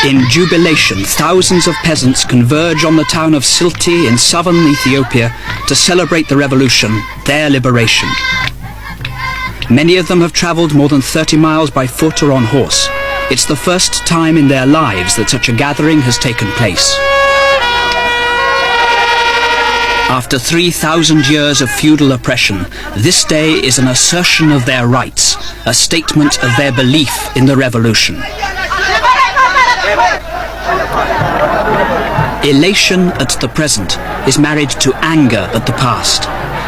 In jubilation, thousands of peasants converge on the town of Silti in southern Ethiopia to celebrate the revolution, their liberation. Many of them have travelled more than 30 miles by foot or on horse. It's the first time in their lives that such a gathering has taken place. After 3,000 years of feudal oppression, this day is an assertion of their rights, a statement of their belief in the revolution. Elation at the present is married to anger at the past.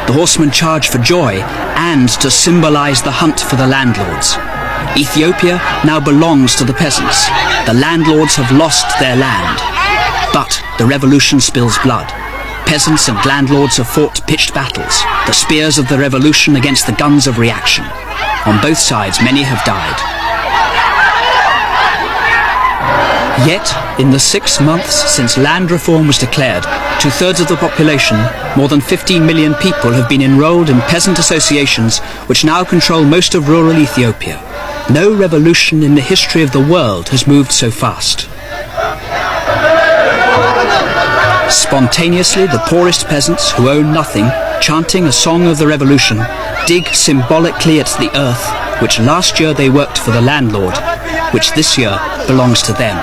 The horsemen charge for joy and to symbolize the hunt for the landlords. Ethiopia now belongs to the peasants. The landlords have lost their land. But the revolution spills blood. Peasants and landlords have fought pitched battles, the spears of the revolution against the guns of reaction. On both sides, many have died. Yet, in the 6 months since land reform was declared, 2/3 of the population, more than 15 million people, have been enrolled in peasant associations which now control most of rural Ethiopia. No revolution in the history of the world has moved so fast. Spontaneously, the poorest peasants, who own nothing, chanting a song of the revolution, dig symbolically at the earth, which last year they worked for the landlord, which this year belongs to them.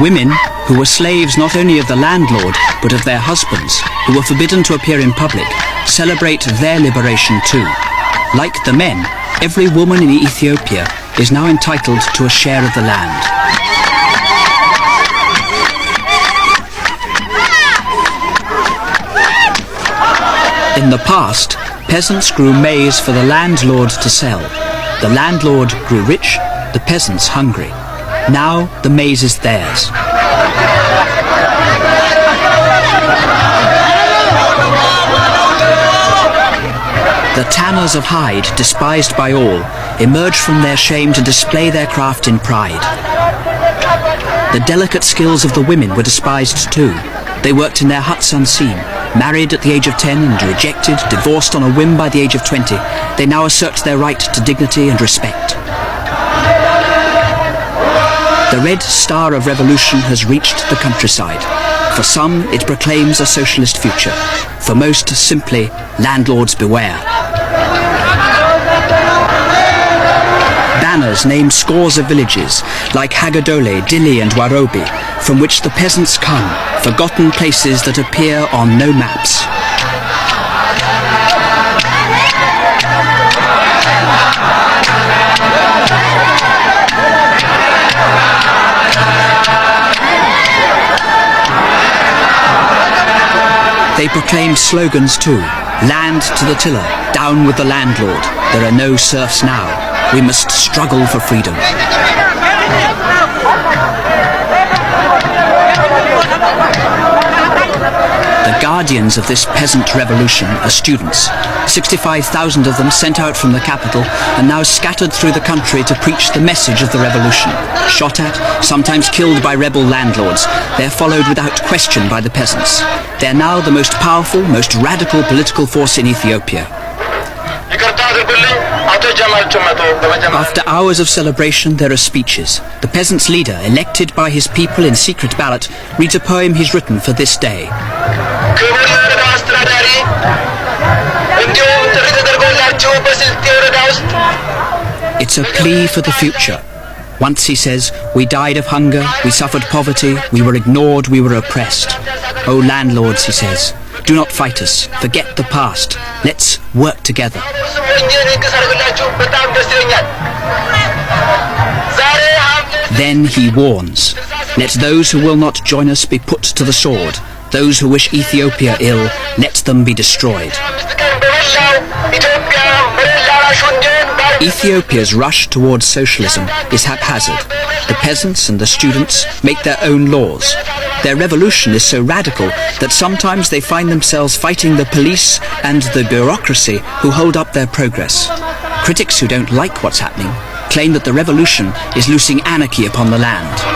Women, who were slaves not only of the landlord, but of their husbands, who were forbidden to appear in public, celebrate their liberation too. Like the men, every woman in Ethiopia is now entitled to a share of the land. In the past, peasants grew maize for the landlord to sell. The landlord grew rich, the peasants hungry. Now the maize is theirs. The tanners of hide, despised by all, emerge from their shame to display their craft in pride. The delicate skills of the women were despised too. They worked in their huts unseen, married at the age of 10 and rejected, divorced on a whim by the age of 20. They now assert their right to dignity and respect. The red star of revolution has reached the countryside. For some, it proclaims a socialist future. For most, simply, landlords beware. Banners name scores of villages, like Hagadole, Dili and Warobi, from which the peasants come, forgotten places that appear on no maps. They proclaim slogans too. Land to the tiller, down with the landlord. There are no serfs now. We must struggle for freedom. The guardians of this peasant revolution are students. 65,000 of them sent out from the capital and now scattered through the country to preach the message of the revolution. Shot at, sometimes killed by rebel landlords, they're followed without question by the peasants. They're now the most powerful, most radical political force in Ethiopia. After hours of celebration, there are speeches. The peasants' leader, elected by his people in secret ballot, reads a poem he's written for this day. It's a plea for the future. Once, he says, we died of hunger, we suffered poverty, we were ignored, we were oppressed. Oh landlords, he says, do not fight us, forget the past, let's work together. Then he warns, let those who will not join us be put to the sword. Those who wish Ethiopia ill, let them be destroyed. Ethiopia's rush towards socialism is haphazard. The peasants and the students make their own laws. Their revolution is so radical that sometimes they find themselves fighting the police and the bureaucracy who hold up their progress. Critics who don't like what's happening claim that the revolution is loosing anarchy upon the land.